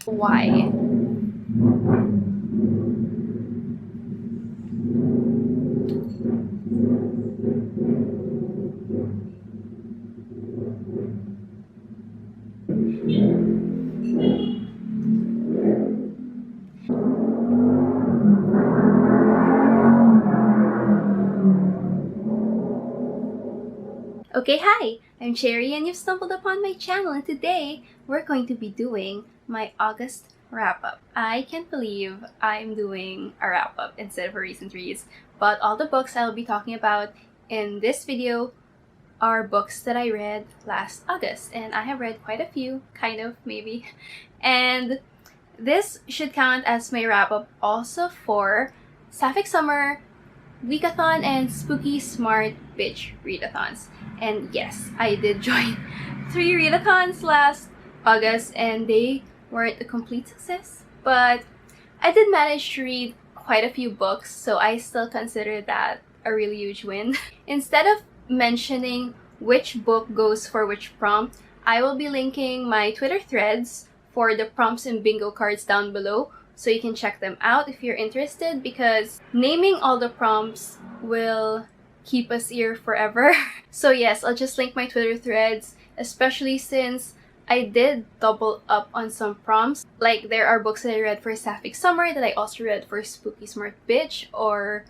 Why? Okay, hi! I'm Cherry and you've stumbled upon my channel, and today we're going to be doing my August wrap-up. I can't believe I'm doing a wrap-up instead of a recent reads, but all the books I'll be talking about in this video are books that I read last August, and I have read quite a few, kind of, maybe. And this should count as my wrap-up also for Sapphic Summer, Wikathon, and Spooky Smart Bitch Readathons. And yes, I did join 3 readathons last August, and they weren't a complete success, but I did manage to read quite a few books, so I still consider that a really huge win. Instead of mentioning which book goes for which prompt, I will be linking my Twitter threads for the prompts and bingo cards down below, so you can check them out if you're interested, because naming all the prompts will keep us here forever. So yes, I'll just link my Twitter threads, especially since I did double up on some prompts. Like, there are books that I read for Sapphic Summer that I also read for Spooky Smart Bitch or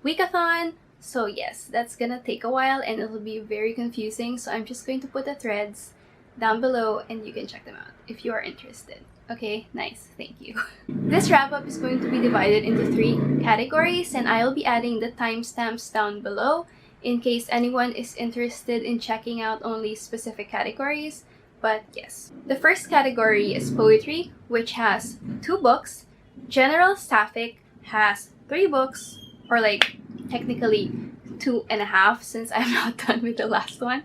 Wikathon. So yes, that's gonna take a while and it'll be very confusing, so I'm just going to put the threads down below and you can check them out if you are interested. Okay, nice, thank you. This wrap-up is going to be divided into 3 categories, and I'll be adding the timestamps down below in case anyone is interested in checking out only specific categories. But yes, the first category is poetry, which has 2 books. General Sapphic has 3 books, or like technically 2.5 since I'm not done with the last one.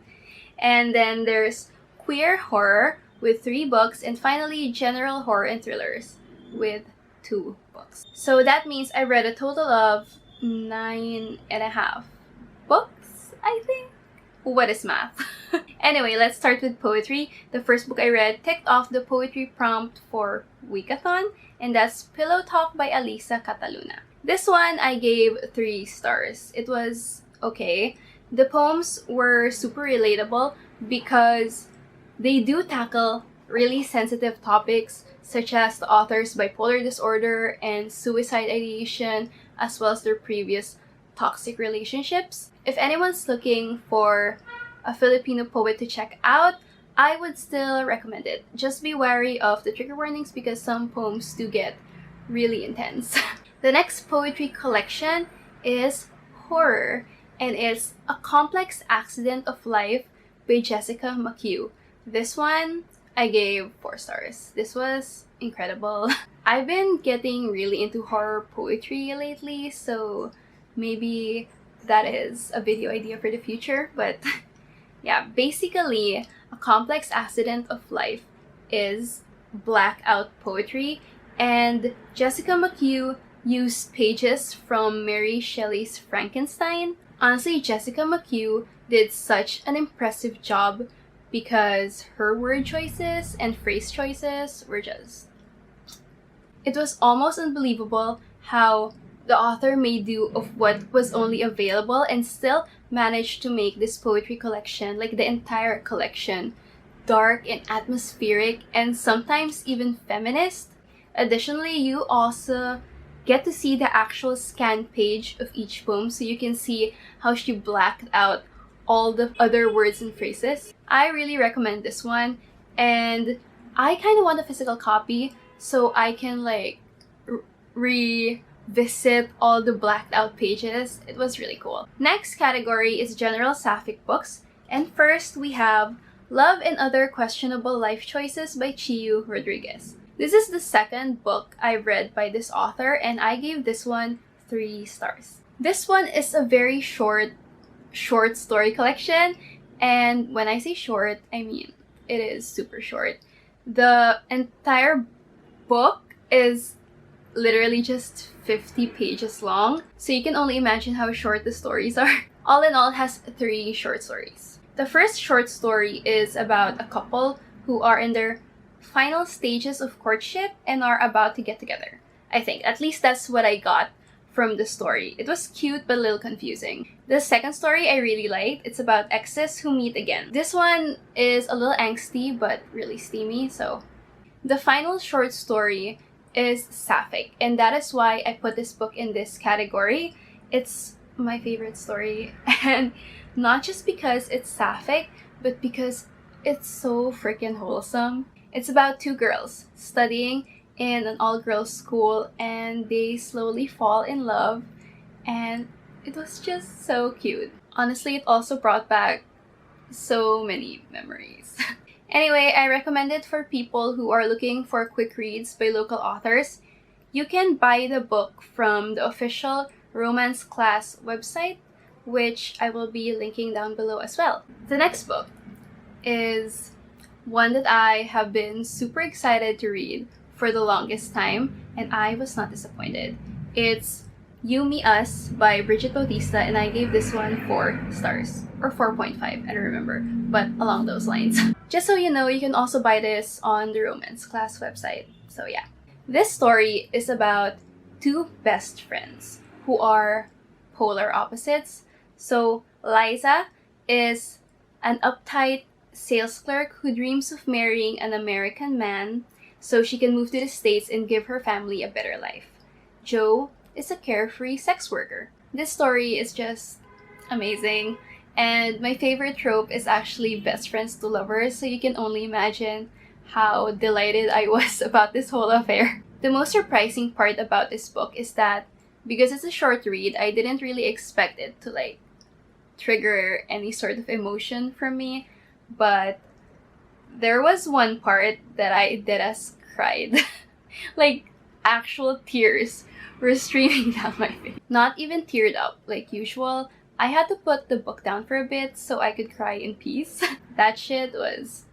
And then there's queer horror with 3 books, and finally general horror and thrillers with 2 books. So that means I read a total of 9.5 books, I think. What is math? Anyway, let's start with poetry. The first book I read ticked off the poetry prompt for Wikathon, and that's Pillow Talk by Alisa Cataluna. This one I gave 3 stars. It was okay. The poems were super relatable because they do tackle really sensitive topics such as the author's bipolar disorder and suicide ideation, as well as their previous toxic relationships. If anyone's looking for a Filipino poet to check out, I would still recommend it. Just be wary of the trigger warnings because some poems do get really intense. The next poetry collection is Horror, and it's A Complex Accident of Life by Jessica McHugh. This one I gave 4 stars. This was incredible. I've been getting really into horror poetry lately, so maybe that is a video idea for the future. But yeah, basically, A Complex Accident of Life is blackout poetry, and Jessica McHugh used pages from Mary Shelley's Frankenstein. Honestly, Jessica McHugh did such an impressive job because her word choices and phrase choices were just... It was almost unbelievable how the author made do of what was only available and still managed to make this poetry collection, like the entire collection, dark and atmospheric and sometimes even feminist. Additionally, you also get to see the actual scan page of each poem, so you can see how she blacked out all the other words and phrases. I really recommend this one, and I kind of want a physical copy so I can like revisit all the blacked out pages. It was really cool. Next category is general Sapphic books, and first we have Love and Other Questionable Life Choices by Chiyu Rodriguez. This is the second book I read by this author, and I gave this one 3 stars. This one is a very short story collection, and when I say short, I mean it is super short. The entire book is literally just 50 pages long, so you can only imagine how short the stories are. All in all, it has 3 short stories. The first short story is about a couple who are in their final stages of courtship and are about to get together. I think. At least that's what I got from the story. It was cute but a little confusing. The second story I really liked. It's about exes who meet again. This one is a little angsty but really steamy, so. The final short story is sapphic, and that is why I put this book in this category. It's my favorite story, and not just because it's sapphic, but because it's so freaking wholesome. It's about two girls studying in an all-girls school, and they slowly fall in love, and it was just so cute. Honestly, it also brought back so many memories. Anyway, I recommend it for people who are looking for quick reads by local authors. You can buy the book from the official ROMANCECLASS website, which I will be linking down below as well. The next book is one that I have been super excited to read for the longest time, and I was not disappointed. It's You, Me, Us by Bridget Bautista, and I gave this one 4 stars. Or 4.5, I don't remember, but along those lines. Just so you know, you can also buy this on the ROMANCECLASS website. So yeah. This story is about two best friends who are polar opposites. So Liza is an uptight sales clerk who dreams of marrying an American man so she can move to the States and give her family a better life. Joe is a carefree sex worker. This story is just amazing, and my favorite trope is actually best friends to lovers, so you can only imagine how delighted I was about this whole affair. The most surprising part about this book is that because it's a short read, I didn't really expect it to trigger any sort of emotion from me, but there was one part that I deadass cried. Actual tears were streaming down my face. Not even teared up like usual. I had to put the book down for a bit so I could cry in peace. That shit was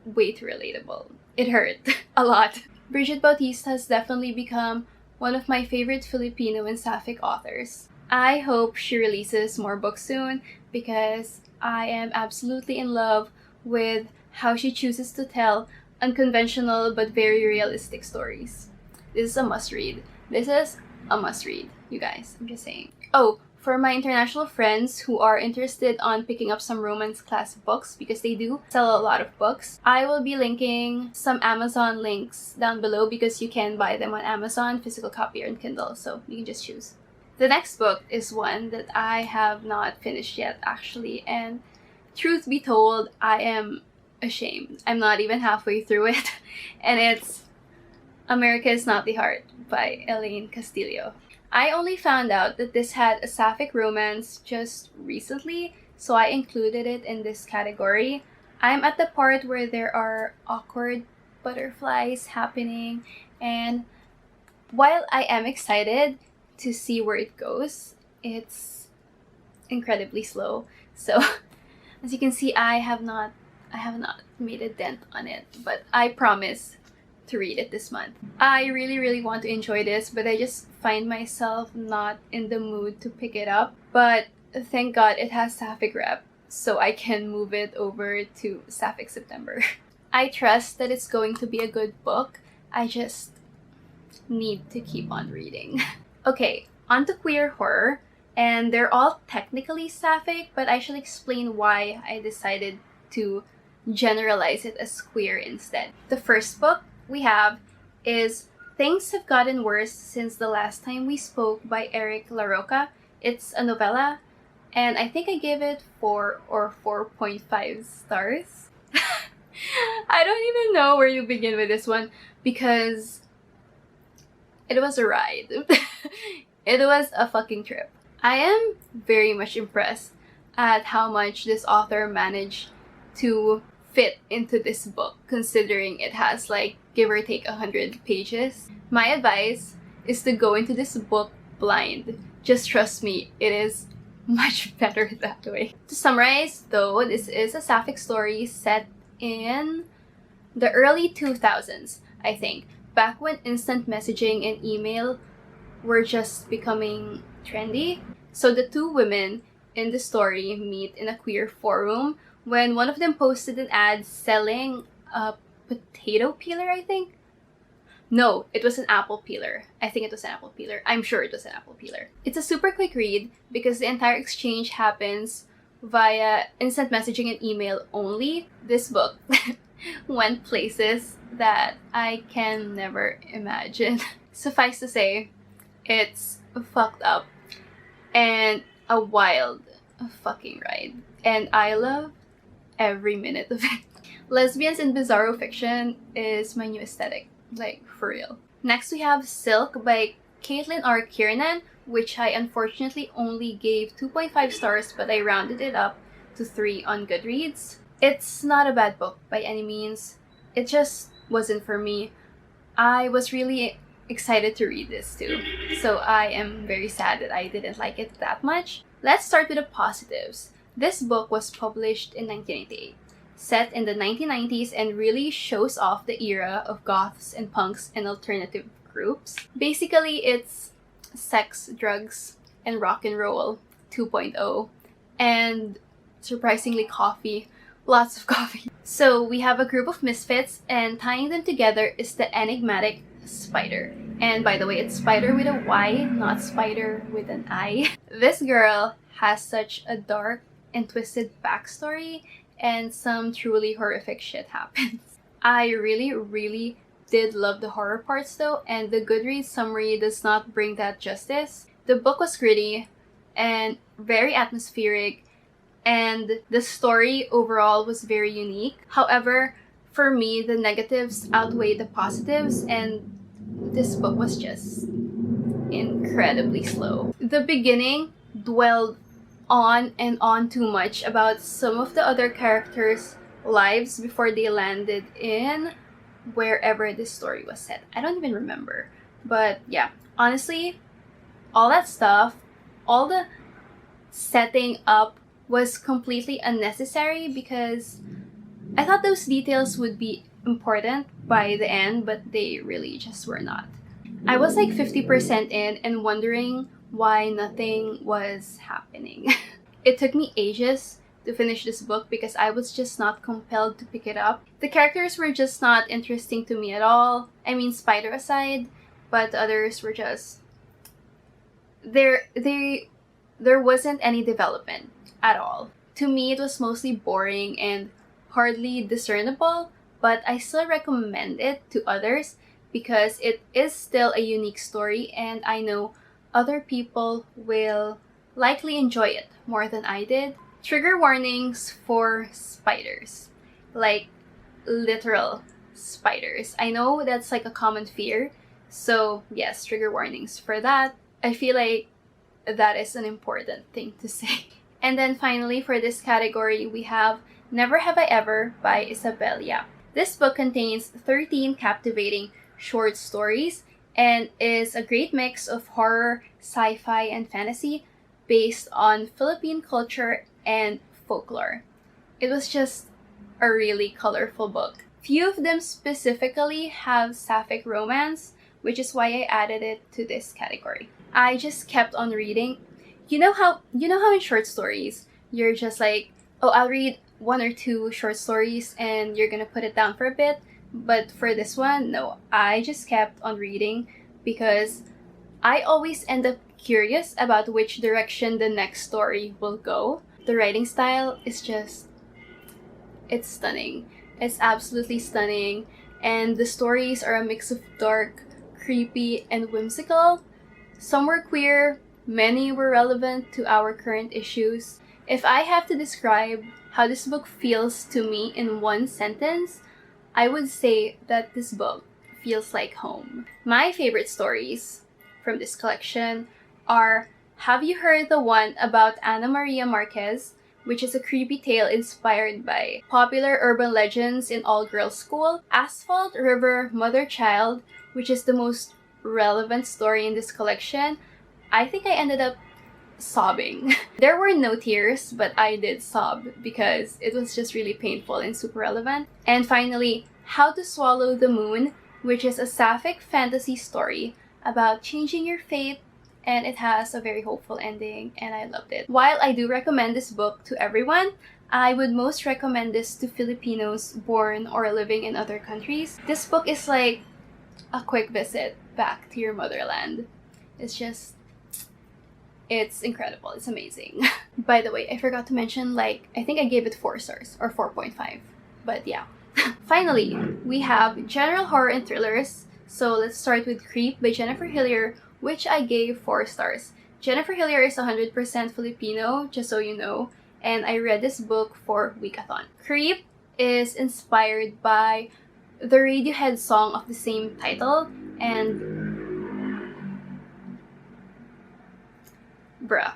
way too relatable. It hurt a lot. Bridget Bautista has definitely become one of my favorite Filipino and sapphic authors. I hope she releases more books soon because I am absolutely in love with how she chooses to tell unconventional but very realistic stories. This is a must-read. This is a must-read, you guys. I'm just saying. Oh, for my international friends who are interested on picking up some ROMANCECLASS books, because they do sell a lot of books, I will be linking some Amazon links down below because you can buy them on Amazon, physical copy, or in Kindle, so you can just choose. The next book is one that I have not finished yet, actually, and truth be told, I am ashamed. I'm not even halfway through it, and it's America Is Not the Heart by Elaine Castillo. I only found out that this had a sapphic romance just recently, so I included it in this category. I'm at the part where there are awkward butterflies happening, and while I am excited to see where it goes, it's incredibly slow. So as you can see, I have not made a dent on it, but I promise to read it this month. I really want to enjoy this, but I just find myself not in the mood to pick it up. But thank God it has sapphic rep, so I can move it over to sapphic September. I trust that it's going to be a good book. I just need to keep on reading. Okay, on to queer horror, and they're all technically sapphic, but I shall explain why I decided to generalize it as queer instead. The first book we have is Things Have Gotten Worse Since the Last Time We Spoke by Eric LaRocca. It's a novella, and I think I gave it 4 or 4.5 stars. I don't even know where to begin with this one because it was a ride. It was a fucking trip. I am very much impressed at how much this author managed to fit into this book, considering it has give or take 100 pages. My advice is to go into this book blind. Just trust me, it is much better that way. To summarize though, this is a sapphic story set in the early 2000s, I think, back when instant messaging and email were just becoming trendy. So the two women in the story meet in a queer forum when one of them posted an ad selling a potato peeler, I think. No, it was an apple peeler. I think it was an apple peeler. I'm sure it was an apple peeler. It's a super quick read because the entire exchange happens via instant messaging and email only. This book went places that I can never imagine. Suffice to say, it's fucked up and a wild fucking ride. And I love every minute of it. Lesbians in bizarro fiction is my new aesthetic. Like, for real. Next we have Silk by Caitlin R. Kiernan, which I unfortunately only gave 2.5 stars, but I rounded it up to 3 on Goodreads. It's not a bad book by any means. It just wasn't for me. I was really excited to read this too, so I am very sad that I didn't like it that much. Let's start with the positives. This book was published in 1998. Set in the 1990s and really shows off the era of goths and punks and alternative groups. Basically, it's sex, drugs, and rock and roll 2.0, and surprisingly coffee. Lots of coffee. So we have a group of misfits, and tying them together is the enigmatic Spider. And by the way, it's Spider with a Y, not Spider with an I. This girl has such a dark and twisted backstory, and some truly horrific shit happens. I really did love the horror parts though, and the Goodreads summary does not bring that justice. The book was gritty and very atmospheric, and the story overall was very unique. However, for me, the negatives outweigh the positives, and this book was just incredibly slow. The beginning dwelled on and on too much about some of the other characters' lives before they landed in wherever this story was set. I don't even remember. But yeah, honestly, all that stuff, all the setting up was completely unnecessary because I thought those details would be important by the end, but they really just were not. I was like 50% in and wondering why nothing was happening. It took me ages to finish this book because I was just not compelled to pick it up. The characters were just not interesting to me at all. I mean, Spider aside, but the others were just... There wasn't any development at all. To me, it was mostly boring and hardly discernible, but I still recommend it to others because it is still a unique story, and I know other people will likely enjoy it more than I did. Trigger warnings for spiders. Like, literal spiders. I know that's like a common fear, so yes, trigger warnings for that. I feel like that is an important thing to say. And then finally, for this category, we have Never Have I Ever by Isabel Yap. This book contains 13 captivating short stories and is a great mix of horror, sci-fi, and fantasy based on Philippine culture and folklore. It was just a really colorful book. Few of them specifically have sapphic romance, which is why I added it to this category. I just kept on reading. You know how in short stories, you're just like, oh, I'll read 1 or 2 short stories and you're gonna put it down for a bit. But for this one, no, I just kept on reading because I always end up curious about which direction the next story will go. The writing style is just, it's stunning. It's absolutely stunning. And the stories are a mix of dark, creepy, and whimsical. Some were queer, many were relevant to our current issues. If I have to describe how this book feels to me in one sentence, I would say that this book feels like home. My favorite stories from this collection are Have You Heard the One About Ana Maria Marquez, which is a creepy tale inspired by popular urban legends in all-girls school, Asphalt River Mother Child, which is the most relevant story in this collection. I think I ended up sobbing. There were no tears, but I did sob because it was just really painful and super relevant. And finally, How to Swallow the Moon, which is a sapphic fantasy story about changing your fate, and it has a very hopeful ending, and I loved it. While I do recommend this book to everyone, I would most recommend this to Filipinos born or living in other countries. This book is like a quick visit back to your motherland. It's incredible. It's amazing. By the way, I forgot to mention, like, I think I gave it 4 stars or 4.5. But yeah. Finally, we have general horror and thrillers. So let's start with Creep by Jennifer Hillier, which I gave 4 stars. Jennifer Hillier is 100% Filipino, just so you know, and I read this book for Wikathon. Creep is inspired by the Radiohead song of the same title, and bruh.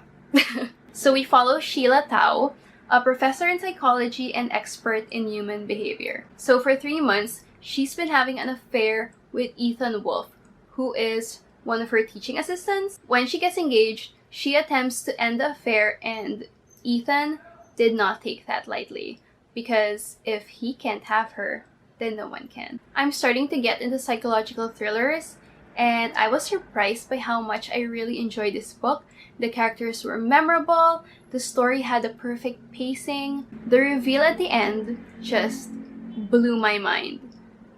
So we follow Sheila Tao, a professor in psychology and expert in human behavior. So for 3 months, she's been having an affair with Ethan Wolf, who is one of her teaching assistants. When she gets engaged, she attempts to end the affair, and Ethan did not take that lightly, because if he can't have her, then no one can. I'm starting to get into psychological thrillers, and I was surprised by how much I really enjoyed this book. The characters were memorable, the story had a perfect pacing, the reveal at the end just blew my mind,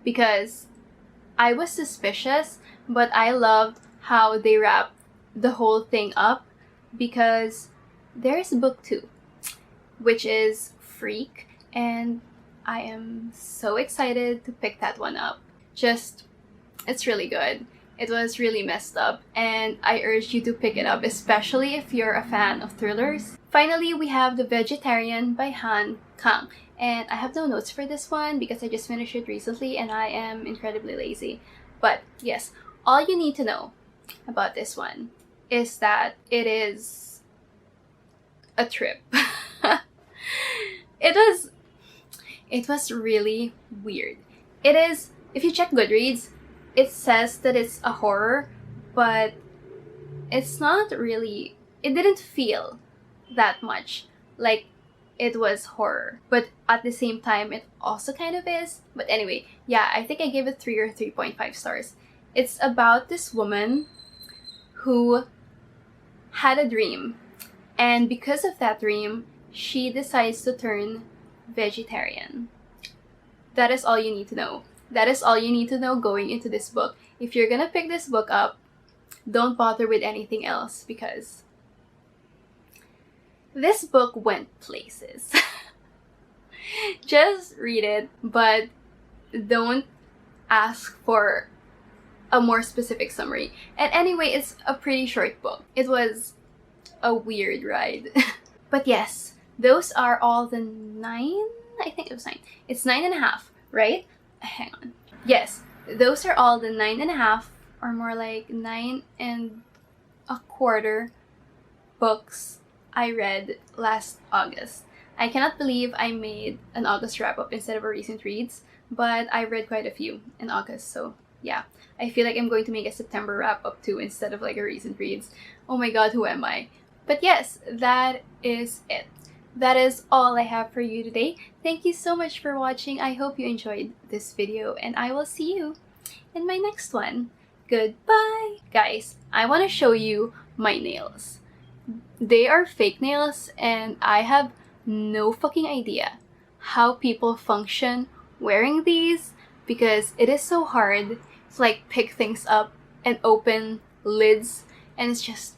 because I was suspicious, but I loved how they wrapped the whole thing up, because there's book 2, which is Freak, and I am so excited to pick that one up. It's really good. It was really messed up, and I urge you to pick it up, especially if you're a fan of thrillers. Finally, we have The Vegetarian by Han Kang, and I have no notes for this one because I just finished it recently and I am incredibly lazy. But yes, all you need to know about this one is that it is a trip. It was really weird. It is, if you check Goodreads, it says that it's a horror, but it's not really, it didn't feel that much like it was horror, but at the same time it also kind of is. But anyway, yeah, I think I gave it 3 or 3.5 stars. It's about this woman who had a dream, and because of that dream, she decides to turn vegetarian. That is all you need to know. That is all you need to know going into this book. If you're gonna pick this book up, don't bother with anything else, because this book went places. Just read it, but don't ask for a more specific summary. And anyway, it's a pretty short book. It was a weird ride. But yes, those are all the 9. I think it was 9. It's 9.5, right? Hang on. Yes, those are all the 9.5, or more like 9.25 books I read last August. I cannot believe I made an August wrap-up instead of a recent reads, but I read quite a few in August, so yeah. I feel like I'm going to make a September wrap-up too instead of like a recent reads. Oh my god, who am I? But yes, that is it. That is all I have for you today. Thank you so much for watching. I hope you enjoyed this video, and I will see you in my next one. Goodbye! Guys, I want to show you my nails. They are fake nails, and I have no fucking idea how people function wearing these, because it is so hard to like pick things up and open lids, and it's just,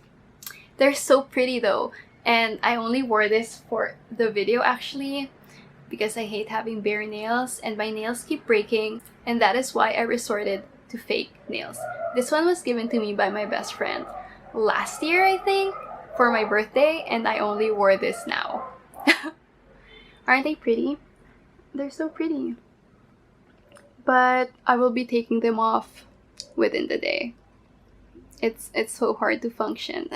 they're so pretty though. And I only wore this for the video actually, because I hate having bare nails and my nails keep breaking, and that is why I resorted to fake nails. This one was given to me by my best friend last year, I think, for my birthday, and I only wore this now. Aren't they pretty? They're so pretty. But I will be taking them off within the day. It's so hard to function.